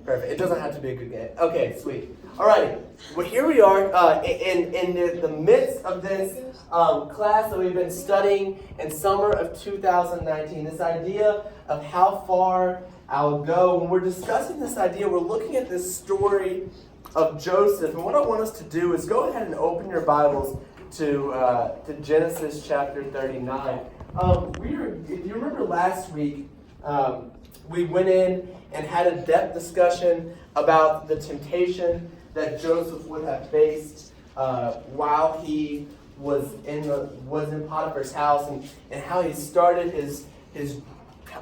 Perfect. It doesn't have to be a good game. Okay, sweet. All right. Well, here we are in the midst of this class that we've been studying in summer of 2019. This idea of how far I'll go. When we're discussing this idea, we're looking at this story of Joseph. And what I want us to do is go ahead and open your Bibles to Genesis chapter 39. If you remember last week, we went in and had a depth discussion about the temptation that Joseph would have faced while he was in Potiphar's house, and how he started his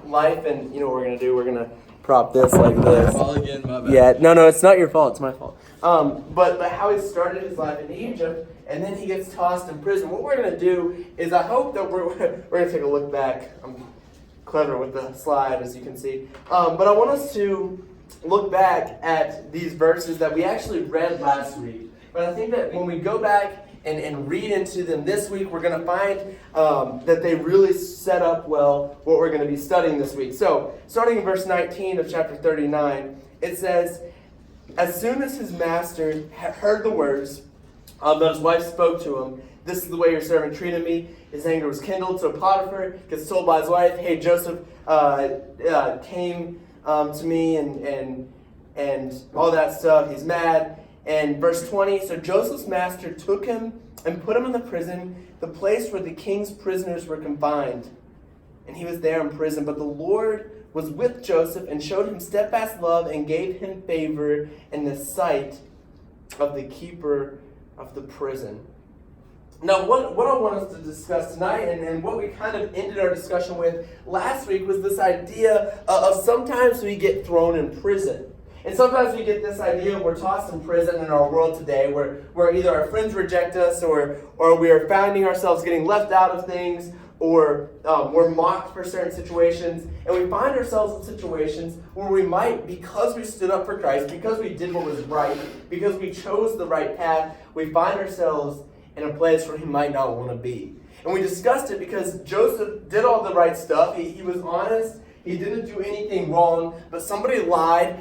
life. And you know what we're gonna do? We're gonna prop this like this. Again, my bad. Yeah, no, it's not your fault. It's my fault. But how he started his life in Egypt, and then he gets tossed in prison. What we're gonna do is, I hope that we're gonna take a look back. I'm clever with the slide, as you can see. But I want us to look back at these verses that we actually read last week. But I think that when we go back and read into them this week, we're going to find that they really set up well what we're going to be studying this week. So, starting in verse 19 of chapter 39, it says, "As soon as his master heard the words that his wife spoke to him, 'This is the way your servant treated me,' his anger was kindled." So Potiphar gets told by his wife, "Hey, Joseph came to me and all that stuff." He's mad. And verse 20, "So Joseph's master took him and put him in the prison, the place where the king's prisoners were confined. And he was there in prison. But the Lord was with Joseph and showed him steadfast love and gave him favor in the sight of the keeper of the prison." Now, what I want us to discuss tonight, and what we kind of ended our discussion with last week, was this idea of sometimes we get thrown in prison. And sometimes we get this idea we're tossed in prison in our world today, where either our friends reject us, or we are finding ourselves getting left out of things, or we're mocked for certain situations. And we find ourselves in situations where we might, because we stood up for Christ, because we did what was right, because we chose the right path, we find ourselves in a place where he might not want to be. And we discussed it because Joseph did all the right stuff. He was honest. He didn't do anything wrong, but somebody lied,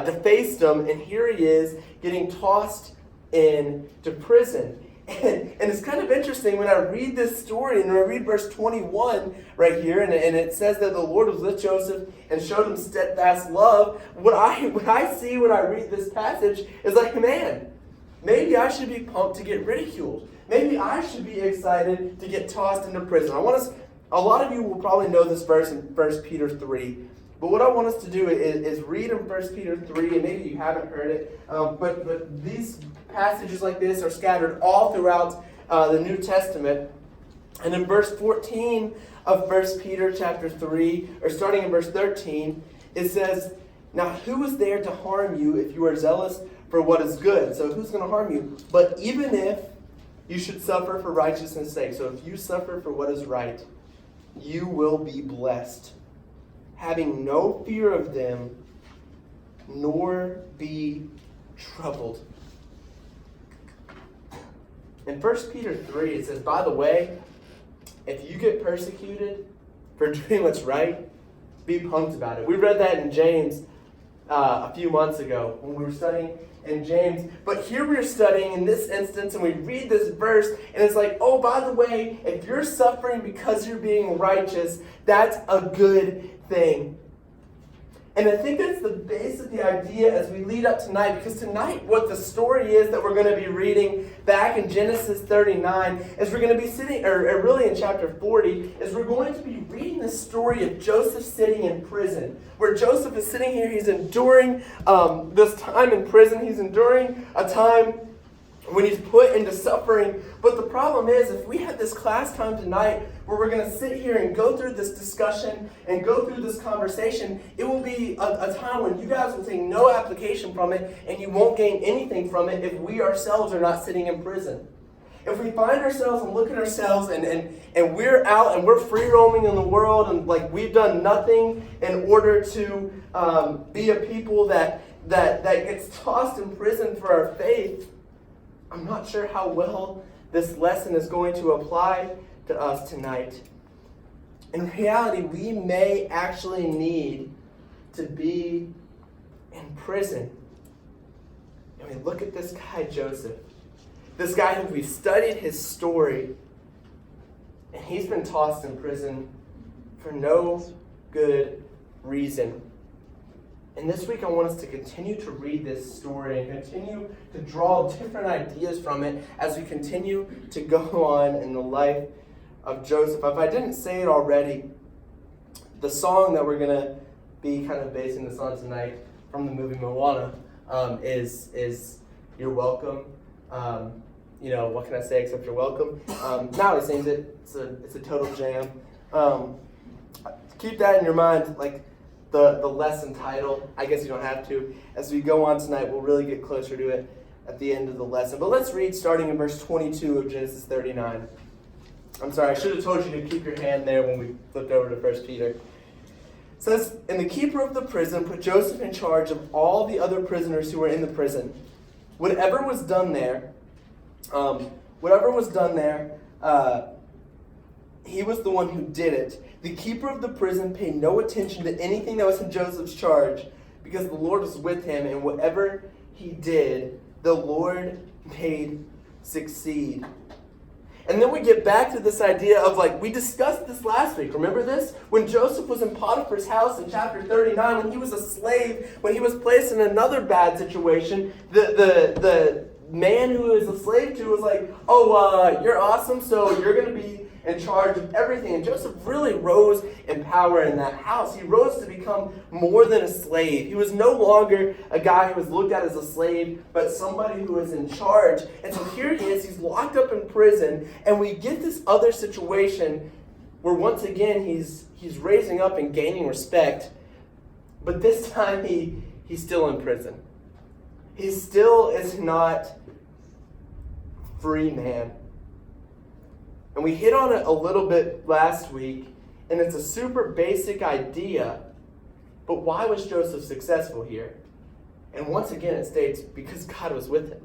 defaced him, and here he is getting tossed into prison. And it's kind of interesting when I read this story, and I read verse 21 right here, and it says that the Lord was with Joseph and showed him steadfast love. What I see when I read this passage is like, man, maybe I should be pumped to get ridiculed. Maybe I should be excited to get tossed into prison. A lot of you will probably know this verse in 1 Peter 3. But what I want us to do is read in 1 Peter 3, and maybe you haven't heard it, but these passages like this are scattered all throughout the New Testament. And in verse 14 of 1 Peter chapter 3, or starting in verse 13, it says, "Now who is there to harm you if you are zealous for what is good?" So who's going to harm you? "But even if you should suffer for righteousness' sake," so if you suffer for what is right, "you will be blessed, having no fear of them, nor be troubled." In 1 Peter 3, it says, by the way, if you get persecuted for doing what's right, be pumped about it. We read that in James a few months ago when we were studying in James. But here we're studying in this instance, and we read this verse, and it's like, oh, by the way, if you're suffering because you're being righteous, that's a good thing. And I think that's the base of the idea as we lead up tonight, because tonight what the story is that we're going to be reading back in Genesis 39 is we're going to be sitting, or really in chapter 40, is we're going to be reading the story of Joseph sitting in prison, where Joseph is sitting here, he's enduring this time in prison, he's enduring a time when he's put into suffering. But the problem is, if we have this class time tonight where we're going to sit here and go through this discussion and go through this conversation, it will be a time when you guys will take no application from it, and you won't gain anything from it if we ourselves are not sitting in prison. If we find ourselves and look at ourselves and we're out and we're free roaming in the world, and like we've done nothing in order to be a people that gets tossed in prison for our faith, I'm not sure how well this lesson is going to apply to us tonight. In reality, we may actually need to be in prison. And we look at this guy, Joseph. This guy who we studied his story. And he's been tossed in prison for no good reason. And this week I want us to continue to read this story and continue to draw different ideas from it as we continue to go on in the life of Joseph. If I didn't say it already, the song that we're going to be kind of basing this on tonight from the movie Moana is You're Welcome. What can I say except you're welcome? Now he sings it. It's a total jam. Keep that in your mind, like the lesson title. I guess you don't have to. As we go on tonight, we'll really get closer to it at the end of the lesson. But let's read starting in verse 22 of Genesis 39. I'm sorry, I should have told you to keep your hand there when we flipped over to 1 Peter. It says, "And the keeper of the prison put Joseph in charge of all the other prisoners who were in the prison. Whatever was done there, he was the one who did it. The keeper of the prison paid no attention to anything that was in Joseph's charge because the Lord was with him, and whatever he did, the Lord made succeed." And then we get back to this idea of, we discussed this last week. Remember this? When Joseph was in Potiphar's house in chapter 39, when he was a slave, when he was placed in another bad situation, the man who he was a slave to was like, you're awesome, so you're going to be in charge of everything. And Joseph really rose in power in that house. He rose to become more than a slave. He was no longer a guy who was looked at as a slave, but somebody who was in charge. And so here he is, he's locked up in prison, and we get this other situation where once again he's raising up and gaining respect, but this time he's still in prison. He still is not free man. And we hit on it a little bit last week, and it's a super basic idea, but why was Joseph successful here? And once again it states, because God was with him.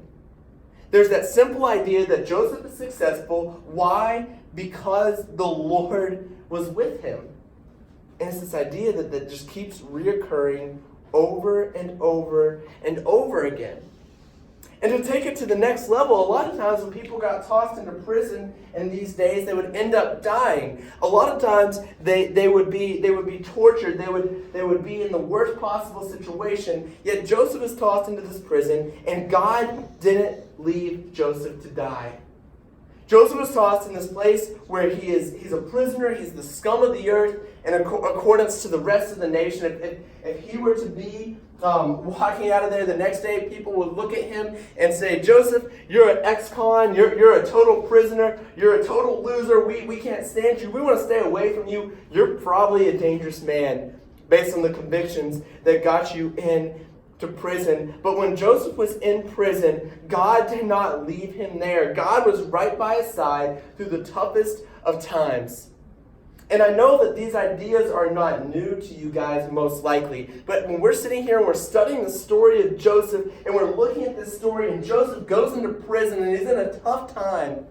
There's that simple idea that Joseph is successful. Why? Because the Lord was with him. And it's this idea that just keeps reoccurring over and over and over again. And to take it to the next level, a lot of times when people got tossed into prison in these days, they would end up dying. A lot of times they would be tortured. They would be in the worst possible situation. Yet Joseph was tossed into this prison, and God didn't leave Joseph to die. Joseph was tossed in this place where he's a prisoner, he's the scum of the earth, in accordance to the rest of the nation. If he were to be walking out of there the next day, people would look at him and say, "Joseph, you're an ex-con, you're a total prisoner, you're a total loser, we can't stand you, we want to stay away from you, you're probably a dangerous man," based on the convictions that got you into prison. But when Joseph was in prison, God did not leave him there. God was right by his side through the toughest of times. And I know that these ideas are not new to you guys, most likely. But when we're sitting here and we're studying the story of Joseph, and we're looking at this story, and Joseph goes into prison and he's in a tough time,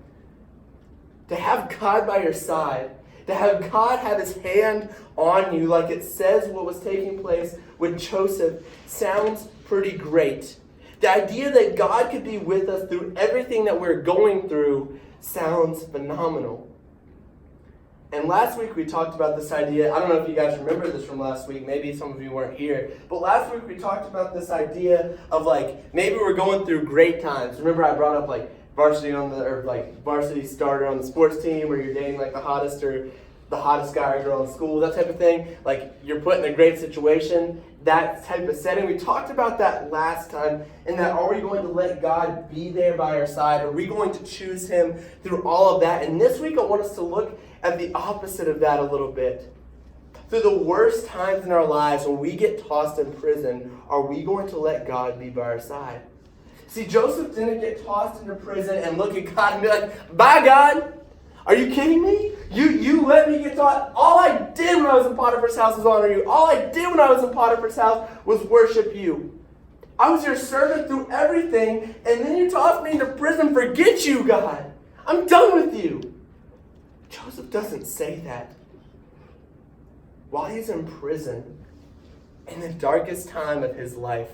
to have God by your side, to have God have his hand on you, like it says what was taking place with Joseph, sounds pretty great. The idea that God could be with us through everything that we're going through sounds phenomenal. And last week we talked about this idea. I don't know if you guys remember this from last week. Maybe some of you weren't here. But last week we talked about this idea of maybe we're going through great times. Remember I brought up varsity starter on the sports team, where you're dating the hottest guy or girl in school, that type of thing. You're put in a great situation, that type of setting. We talked about that last time, and that are we going to let God be there by our side? Are we going to choose him through all of that? And this week I want us to look at the opposite of that a little bit. Through the worst times in our lives, when we get tossed in prison, are we going to let God be by our side? See, Joseph didn't get tossed into prison and look at God and be like, "Bye, God. Are you kidding me? You let me get taught. All I did when I was in Potiphar's house was honor you. All I did when I was in Potiphar's house was worship you. I was your servant through everything, and then you tossed me into prison. Forget you, God. I'm done with you." Joseph doesn't say that. While he's in prison, in the darkest time of his life.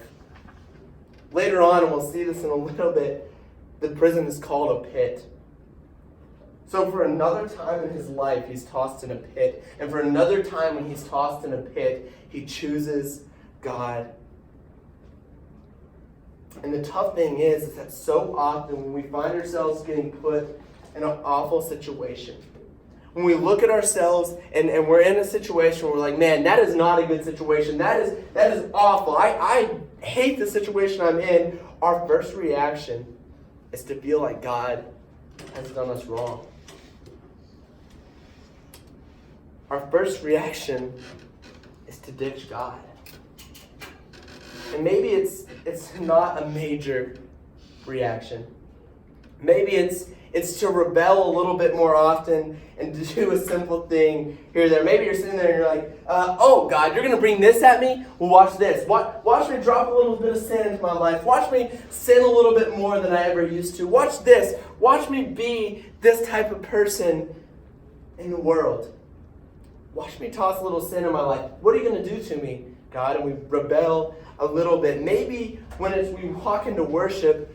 Later on, and we'll see this in a little bit, the prison is called a pit. So for another time in his life, he's tossed in a pit. And for another time when he's tossed in a pit, he chooses God. And the tough thing is that so often when we find ourselves getting put in an awful situation, when we look at ourselves and we're in a situation where we're like, man, that is not a good situation. That is awful. I hate the situation I'm in. Our first reaction is to feel like God has done us wrong. Our first reaction is to ditch God. And maybe it's not a major reaction. Maybe it's to rebel a little bit more often and to do a simple thing here or there. Maybe you're sitting there and you're like, oh God, you're going to bring this at me? Well, watch this. Watch me drop a little bit of sin into my life. Watch me sin a little bit more than I ever used to. Watch this. Watch me be this type of person in the world. Watch me toss a little sin in my life. What are you going to do to me, God? And we rebel a little bit. Maybe when we walk into worship,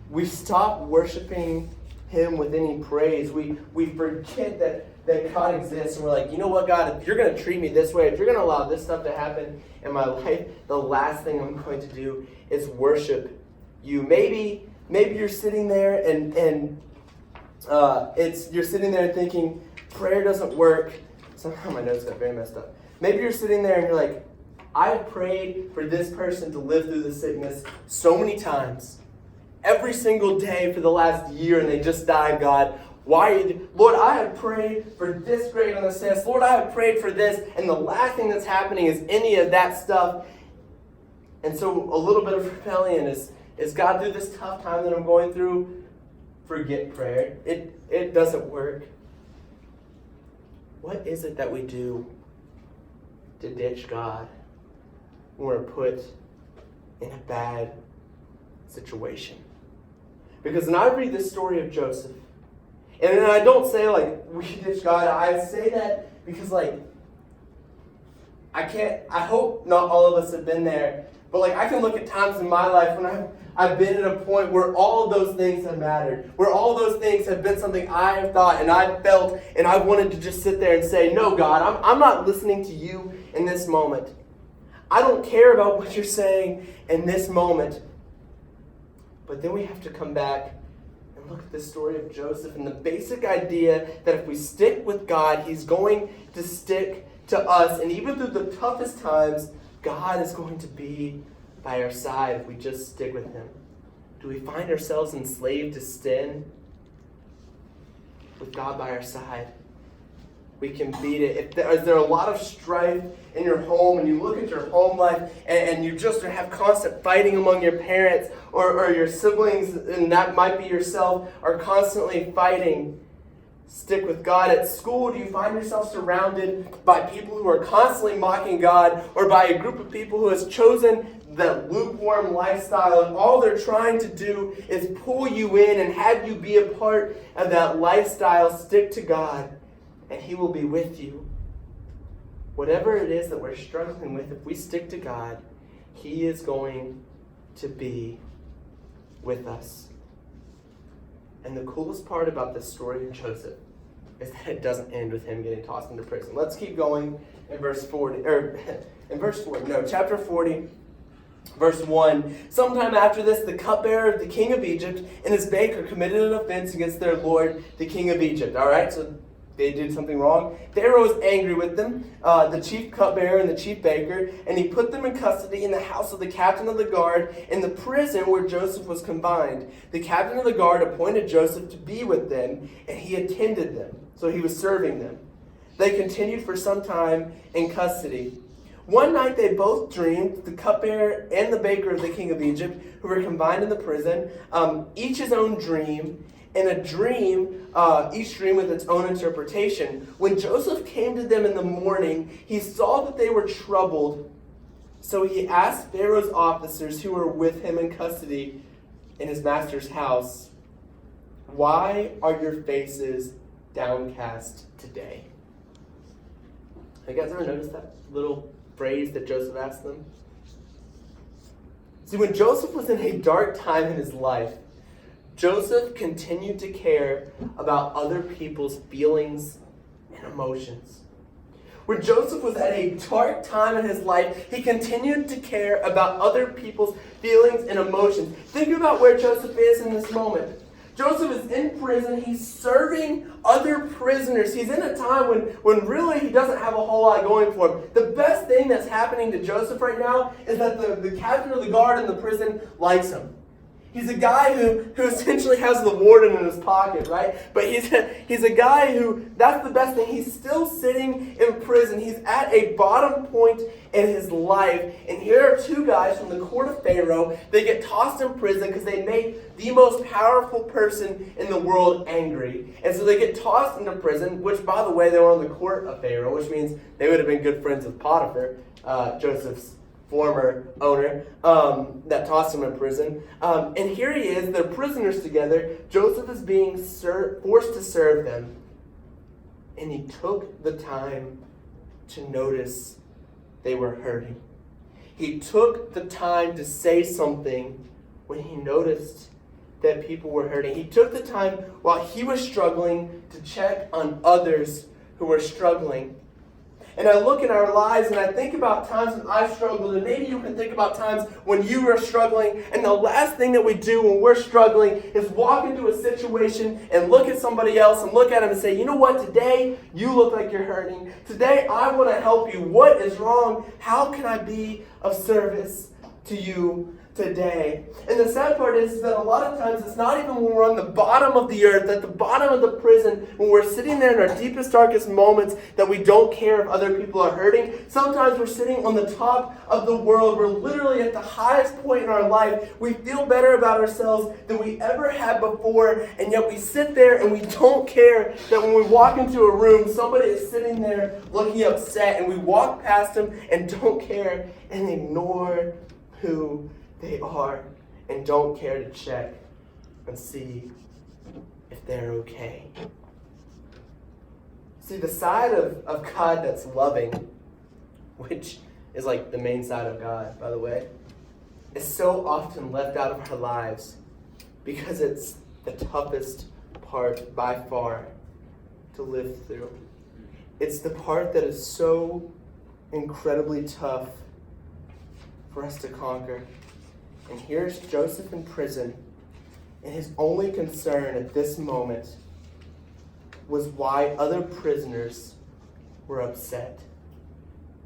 we stop worshiping Him with any praise. We forget that God exists, and we're like, you know what, God, if you're going to treat me this way, if you're going to allow this stuff to happen in my life, the last thing I'm going to do is worship you. Maybe you're sitting there and you're sitting there thinking prayer doesn't work. Somehow my notes got very messed up. Maybe you're sitting there and you're like, I've prayed for this person to live through the sickness so many times. Every single day for the last year, and they just died, God. Why? Lord, I have prayed for this grade on the test. Lord, I have prayed for this, and the last thing that's happening is any of that stuff. And so a little bit of rebellion is God, through this tough time that I'm going through, forget prayer. It doesn't work. What is it that we do to ditch God when we're put in a bad situation? Because when I read the story of Joseph, and I don't say like we ditch God, I say that because like I hope not all of us have been there, but like I can look at times in my life when I've been at a point where all of those things have mattered, where all those things have been something I have thought and I've felt, and I wanted to just sit there and say, no, God, I'm not listening to you in this moment. I don't care about what you're saying in this moment. But then we have to come back and look at the story of Joseph and the basic idea that if we stick with God, He's going to stick to us. And even through the toughest times, God is going to be by our side if we just stick with Him. Do we find ourselves enslaved to sin? With God by our side, we can beat it. Is there a lot of strife in your home, and you look at your home life and you just have constant fighting among your parents or your siblings, and that might be yourself, are constantly fighting? Stick with God. At school, do you find yourself surrounded by people who are constantly mocking God, or by a group of people who has chosen that lukewarm lifestyle, and all they're trying to do is pull you in and have you be a part of that lifestyle? Stick to God, and He will be with you. Whatever it is that we're struggling with, if we stick to God, He is going to be with us. And the coolest part about this story of Joseph is that it doesn't end with him getting tossed into prison. Let's keep going in chapter 40, verse 1. Sometime after this, the cupbearer of the king of Egypt and his baker committed an offense against their lord, the king of Egypt. All right, so they did something wrong. Pharaoh was angry with them, the chief cupbearer and the chief baker, and he put them in custody in the house of the captain of the guard in the prison where Joseph was confined. The captain of the guard appointed Joseph to be with them, and he attended them. So he was serving them. They continued for some time in custody. One night they both dreamed, the cupbearer and the baker of the king of Egypt, who were confined in the prison, each his own dream, and a dream, each dream with its own interpretation. When Joseph came to them in the morning, he saw that they were troubled. So he asked Pharaoh's officers who were with him in custody in his master's house, "Why are your faces downcast today?" Have you guys ever noticed that little phrase that Joseph asked them? See, when Joseph was in a dark time in his life, Joseph continued to care about other people's feelings and emotions. When Joseph was at a dark time in his life, he continued to care about other people's feelings and emotions. Think about where Joseph is in this moment. Joseph is in prison. He's serving other prisoners. He's in a time when really he doesn't have a whole lot going for him. The best thing that's happening to Joseph right now is that the captain of the guard in the prison likes him. He's a guy who essentially has the warden in his pocket, right? But he's a guy who, that's the best thing. He's still sitting in prison. He's at a bottom point in his life. And here are two guys from the court of Pharaoh. They get tossed in prison because they make the most powerful person in the world angry. And so they get tossed into prison, which, by the way, they were on the court of Pharaoh, which means they would have been good friends with Potiphar, Joseph's former owner, that tossed him in prison. And here he is, they're prisoners together. Joseph is being forced to serve them. And he took the time to notice they were hurting. He took the time to say something when he noticed that people were hurting. He took the time while he was struggling to check on others who were struggling. And I look in our lives and I think about times when I've struggled, and maybe you can think about times when you are struggling, and the last thing that we do when we're struggling is walk into a situation and look at somebody else and look at them and say, you know what, today you look like you're hurting. Today I want to help you. What is wrong? How can I be of service to you today? And the sad part is that a lot of times it's not even when we're on the bottom of the earth, at the bottom of the prison, when we're sitting there in our deepest, darkest moments, that we don't care if other people are hurting. Sometimes we're sitting on the top of the world. We're literally at the highest point in our life. We feel better about ourselves than we ever had before, and yet we sit there and we don't care that when we walk into a room, somebody is sitting there looking upset, and we walk past them and don't care and ignore who they are and don't care to check and see if they're okay. See, the side of God that's loving, which is like the main side of God, by the way, is so often left out of our lives because it's the toughest part by far to live through. It's the part that is so incredibly tough for us to conquer. And here's Joseph in prison, and his only concern at this moment was why other prisoners were upset.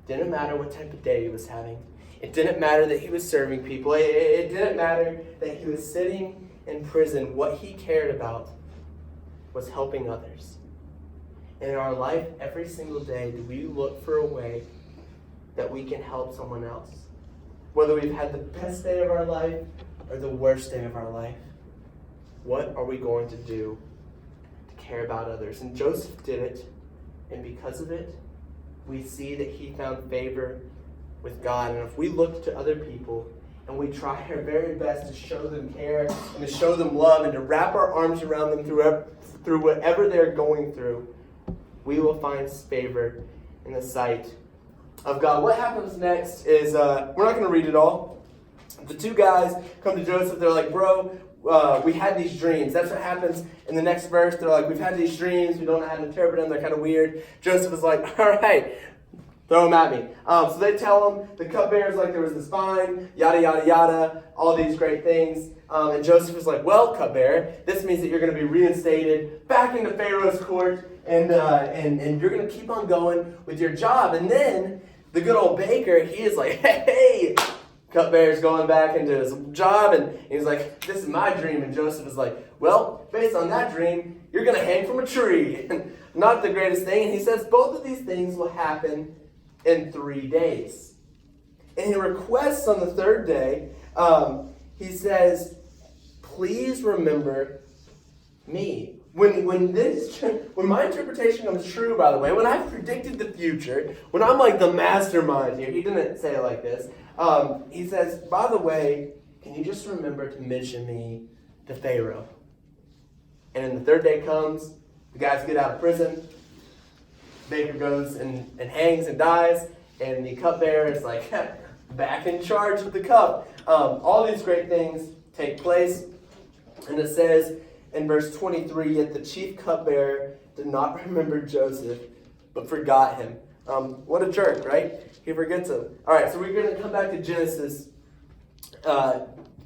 Didn't matter what type of day he was having. It didn't matter that he was serving people. It didn't matter that he was sitting in prison. What he cared about was helping others. And in our life, every single day, do we look for a way that we can help someone else? Whether we've had the best day of our life or the worst day of our life, what are we going to do to care about others? And Joseph did it, and because of it, we see that he found favor with God. And if we look to other people and we try our very best to show them care and to show them love and to wrap our arms around them through whatever they're going through, we will find favor in the sight of God. What happens next is, we're not going to read it all. The two guys come to Joseph. They're like, bro, we had these dreams. That's what happens in the next verse. They're like, we've had these dreams. We don't know how to interpret them. They're kind of weird. Joseph is like, all right, throw them at me. So they tell him the cupbearer's like there was this vine, yada, yada, yada, all these great things. And Joseph is like, well, cupbearer, this means that you're going to be reinstated back into Pharaoh's court, and you're going to keep on going with your job. And then the good old baker, he is like, hey, cupbearer's going back into his job, and he's like, this is my dream. And Joseph is like, well, based on that dream, you're going to hang from a tree. Not the greatest thing. And he says both of these things will happen in 3 days. And he requests on the third day, he says, please remember me. When my interpretation comes true, by the way, when I've predicted the future, when I'm like the mastermind here, he didn't say it like this. He says, by the way, can you just remember to mention me to Pharaoh? And then the third day comes, the guys get out of prison, Baker goes and hangs and dies, and the cupbearer is like back in charge of the cup. All these great things take place, and it says in verse 23, yet the chief cupbearer did not remember Joseph, but forgot him. What a jerk, right? He forgets him. All right, so we're going to come back to Genesis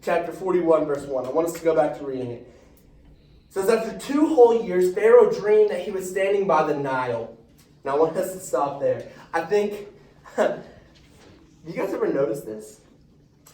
chapter 41, verse 1. I want us to go back to reading it. It says, after 2 whole years, Pharaoh dreamed that he was standing by the Nile. Now, I want us to stop there. I think, you guys ever notice this?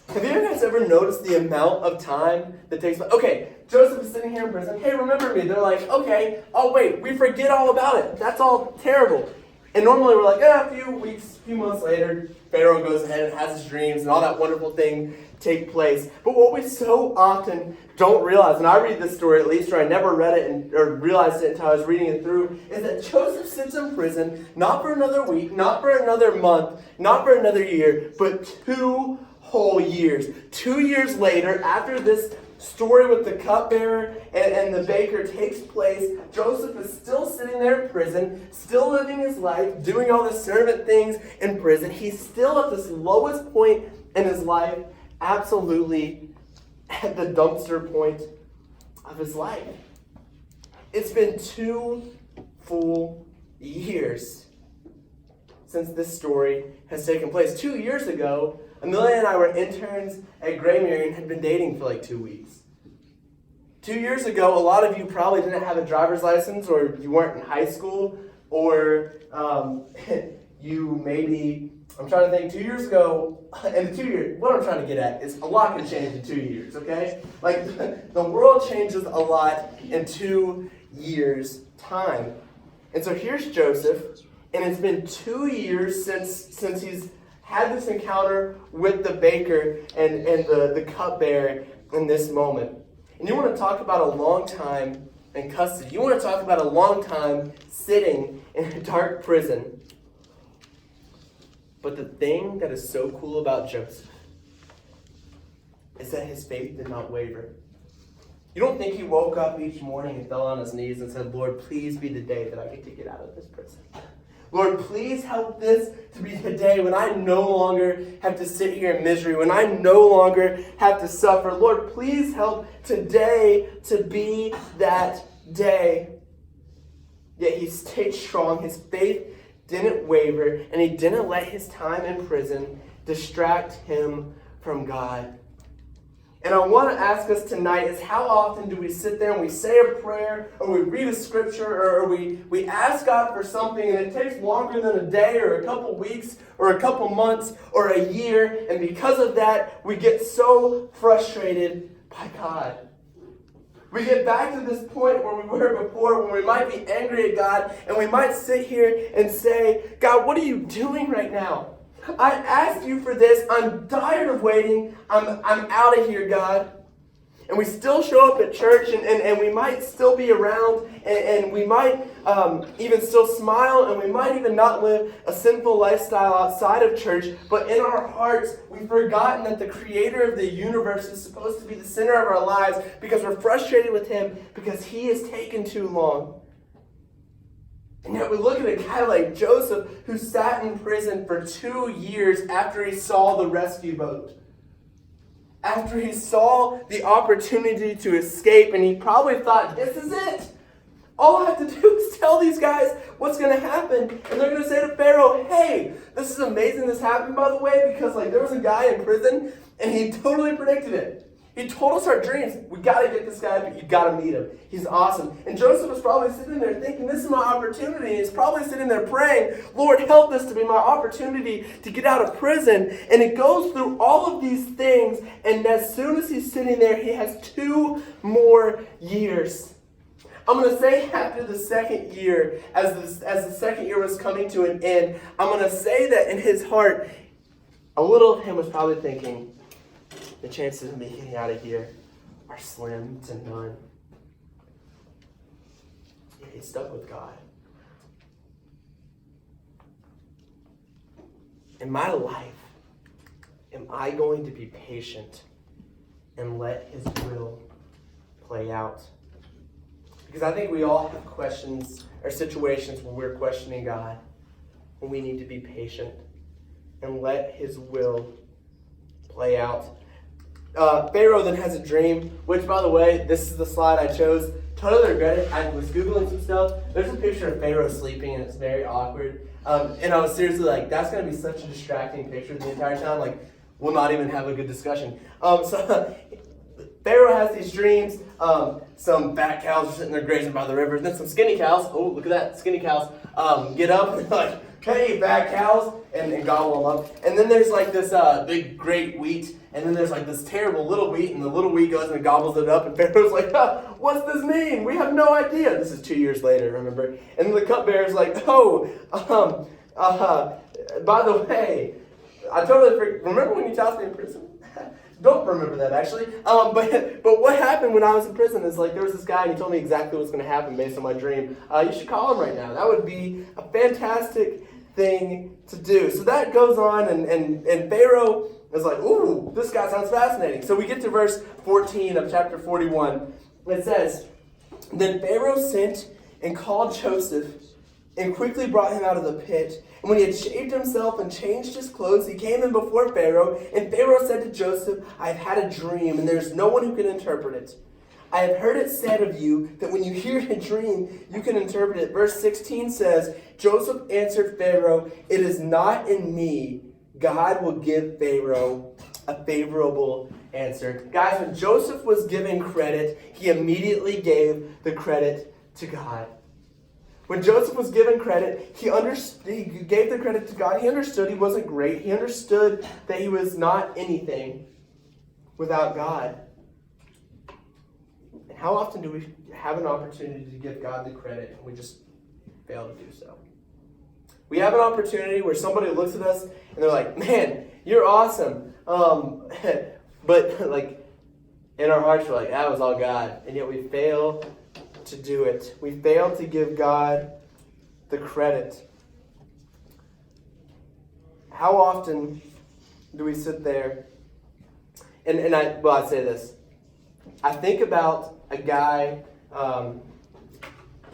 Have you guys ever noticed the amount of time that takes place? Okay, Joseph is sitting here in prison. Hey, remember me? They're like, okay, oh wait, we forget all about it. That's all terrible. And normally we're like, a few weeks, a few months later, Pharaoh goes ahead and has his dreams and all that wonderful thing take place. But what we so often don't realize, and I read this story at least, or I never read it or realized it until I was reading it through, is that Joseph sits in prison not for another week, not for another month, not for another year, but 2 whole years. 2 years later, after this story with the cupbearer and the baker takes place, Joseph is still sitting there in prison, still living his life, doing all the servant things in prison. He's still at this lowest point in his life, absolutely at the dumpster point of his life. It's been 2 full years since this story has taken place. 2 years ago, Amelia and I were interns at Graymer and had been dating for like 2 weeks. 2 years ago, a lot of you probably didn't have a driver's license, or you weren't in high school, or you maybe, I'm trying to think, 2 years ago, in 2 years, what I'm trying to get at is a lot can change in 2 years, okay? Like, the world changes a lot in 2 years' time. And so here's Joseph, and it's been 2 years since he's had this encounter with the baker and the cupbearer in this moment. And you want to talk about a long time in custody. You want to talk about a long time sitting in a dark prison. But the thing that is so cool about Joseph is that his faith did not waver. You don't think he woke up each morning and fell on his knees and said, Lord, please be the day that I get to get out of this prison. Lord, please help this to be the day when I no longer have to sit here in misery, when I no longer have to suffer. Lord, please help today to be that day. Yet he stayed strong. His faith didn't waver, and he didn't let his time in prison distract him from God. And I want to ask us tonight is how often do we sit there and we say a prayer or we read a scripture or we ask God for something and it takes longer than a day or a couple weeks or a couple months or a year, and because of that we get so frustrated by God. We get back to this point where we were before, when we might be angry at God and we might sit here and say, God, what are you doing right now? I asked you for this. I'm tired of waiting. I'm out of here, God. And we still show up at church and we might still be around and we might even still smile and we might even not live a sinful lifestyle outside of church. But in our hearts, we've forgotten that the creator of the universe is supposed to be the center of our lives because we're frustrated with him because he has taken too long. And yet we look at a guy like Joseph who sat in prison for 2 years after he saw the rescue boat. After he saw the opportunity to escape, and he probably thought, this is it. All I have to do is tell these guys what's going to happen. And they're going to say to Pharaoh, hey, this is amazing this happened, by the way, because there was a guy in prison and he totally predicted it. He told us our dreams. We got to get this guy, but you got to meet him. He's awesome. And Joseph was probably sitting there thinking, this is my opportunity. He's probably sitting there praying, Lord, help this to be my opportunity to get out of prison. And it goes through all of these things. And as soon as he's sitting there, he has 2 more years. I'm going to say after the second year, as the second year was coming to an end, I'm going to say that in his heart, a little of him was probably thinking, the chances of me getting out of here are slim to none. Yet he's stuck with God. In my life, am I going to be patient and let his will play out? Because I think we all have questions or situations where we're questioning God, when we need to be patient. and let his will play out. Pharaoh then has a dream, which, by the way, this is the slide I chose. Totally regret it. I was Googling some stuff. There's a picture of Pharaoh sleeping, and it's very awkward. And I was seriously like, that's going to be such a distracting picture the entire time. Like, we'll not even have a good discussion. So Pharaoh has these dreams. Some fat cows are sitting there grazing by the river. Then some skinny cows, oh, look at that, skinny cows, get up and they're like, hey, fat cows, and gobble them up. And then there's like this big, great wheat. And then there's like this terrible little wheat, and the little wheat goes and gobbles it up, and Pharaoh's like, what's this mean? We have no idea. This is 2 years later, remember? And the cupbearer's like, by the way, I totally remember when you tossed me in prison? Don't remember that, actually. But what happened when I was in prison is like there was this guy, and he told me exactly what's going to happen based on my dream. You should call him right now. That would be a fantastic thing to do. So that goes on, and Pharaoh is like, ooh, this guy sounds fascinating. So we get to verse 14 of chapter 41. It says, then Pharaoh sent and called Joseph and quickly brought him out of the pit. And when he had shaved himself and changed his clothes, he came in before Pharaoh. And Pharaoh said to Joseph, I have had a dream, and there is no one who can interpret it. I have heard it said of you that when you hear a dream, you can interpret it. Verse 16 says, Joseph answered Pharaoh, it is not in me. God will give Pharaoh a favorable answer. Guys, when Joseph was given credit, he immediately gave the credit to God. When Joseph was given credit, he gave the credit to God. He understood he wasn't great. He understood that he was not anything without God. And how often do we have an opportunity to give God the credit and we just fail to do so? We have an opportunity where somebody looks at us and they're like, man, you're awesome. But like in our hearts, we're like, that was all God. And yet we fail to do it. We fail to give God the credit. How often do we sit there and I say this. I think about a guy,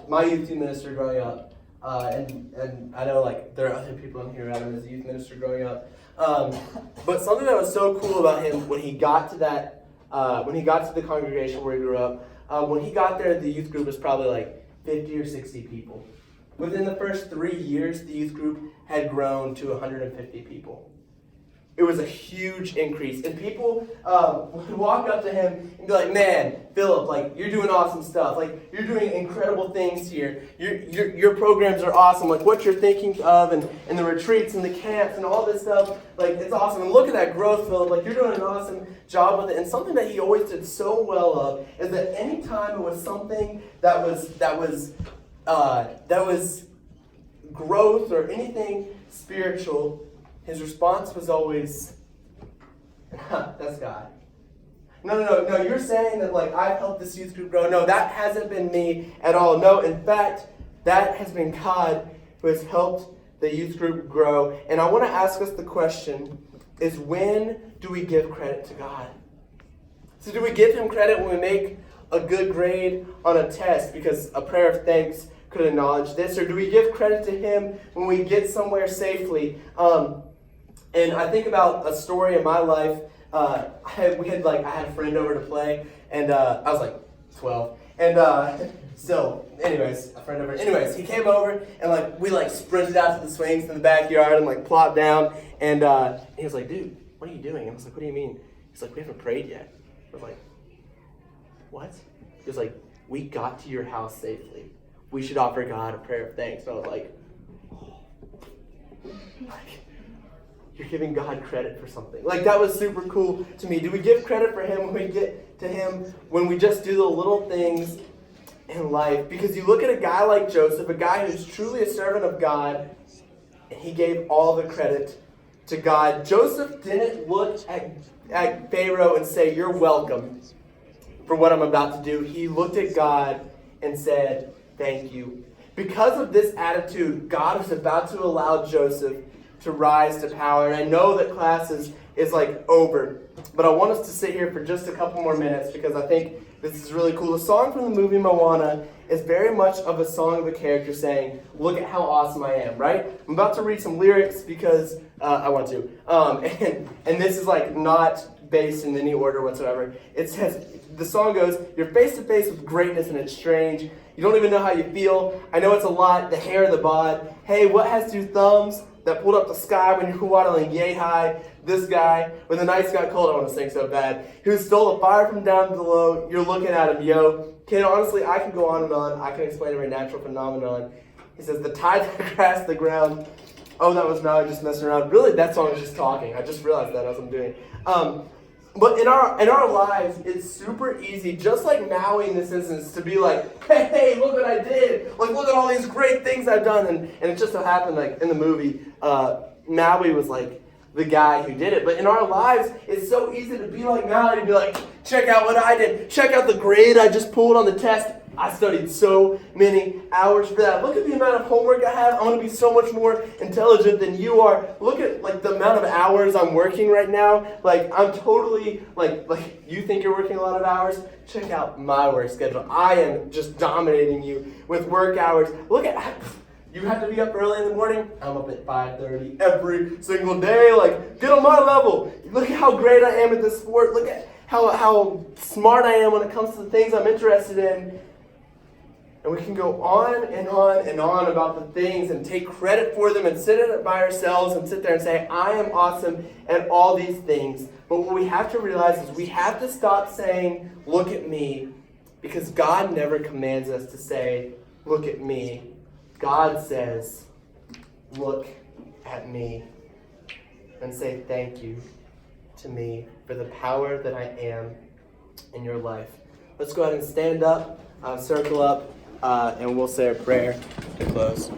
my youth minister growing up, and I know like there are other people in here who had him as a youth minister growing up. But something that was so cool about him when he got to the congregation where he grew up, when he got there, the youth group was probably like 50 or 60 people. Within the first 3 years, the youth group had grown to 150 people. It was a huge increase. And people would walk up to him and be like, man, Philip, like, you're doing awesome stuff. Like, you're doing incredible things here. Your programs are awesome. Like, what you're thinking of and the retreats and the camps and all this stuff, like, it's awesome. And look at that growth, Philip. Like, you're doing an awesome job with it. And something that he always did so well of is that anytime it was something that was growth or anything spiritual, his response was always, that's God. No, you're saying that like I've helped this youth group grow. No, that hasn't been me at all. No, in fact, that has been God who has helped the youth group grow. And I want to ask us the question is, when do we give credit to God? So do we give him credit when we make a good grade on a test because a prayer of thanks could acknowledge this? Or do we give credit to him when we get somewhere safely? And I think about a story in my life. I had a friend over to play, and I was like 12. And he came over, and like we like sprinted out to the swings in the backyard and like plopped down. And he was like, dude, what are you doing? And I was like, what do you mean? He's like, we haven't prayed yet. I was like, what? He was like, we got to your house safely. We should offer God a prayer of thanks. And I was like, you're giving God credit for something. Like, that was super cool to me. Do we give credit for him when we get to him, when we just do the little things in life? Because you look at a guy like Joseph, a guy who's truly a servant of God, and he gave all the credit to God. Joseph didn't look at Pharaoh and say, you're welcome for what I'm about to do. He looked at God and said, thank you. Because of this attitude, God was about to allow Joseph to rise to power. And I know that class is like over, but I want us to sit here for just a couple more minutes because I think this is really cool. The song from the movie Moana is very much of a song of a character saying, look at how awesome I am, right? I'm about to read some lyrics because I want to. And this is like not based in any order whatsoever. It says, the song goes, you're face to face with greatness and it's strange. You don't even know how you feel. I know it's a lot, the hair, the bod. Hey, what has two thumbs that pulled up the sky when you're waddling yay high? This guy, when the nights got cold, I want to sing so bad, who stole the fire from down below, you're looking at him, yo. Kid, honestly, I can go on and on. I can explain every natural phenomenon. He says, the tide that crashed the ground. Oh, that was Maui just messing around. Really, that song is just talking. I just realized that as I'm doing it. But in our lives, it's super easy, just like Maui in this instance, to be like, hey, look what I did. Like, look at all these great things I've done. And it just so happened, like, in the movie, Maui was like the guy who did it. But in our lives, it's so easy to be like Maui, to be like, check out what I did. Check out the grade I just pulled on the test. I studied so many hours for that. Look at the amount of homework I have. I want to be so much more intelligent than you are. Look at like the amount of hours I'm working right now. Like I'm totally like you think you're working a lot of hours? Check out my work schedule. I am just dominating you with work hours. Look at you have to be up early in the morning. I'm up at 5:30 every single day. Like get on my level. Look at how great I am at this sport. Look at how smart I am when it comes to the things I'm interested in. And we can go on and on and on about the things and take credit for them and sit in it by ourselves and sit there and say, I am awesome at all these things. But what we have to realize is we have to stop saying, look at me, because God never commands us to say, look at me. God says, look at me and say thank you to me for the power that I am in your life. Let's go ahead and stand up, circle up, and we'll say a prayer to close.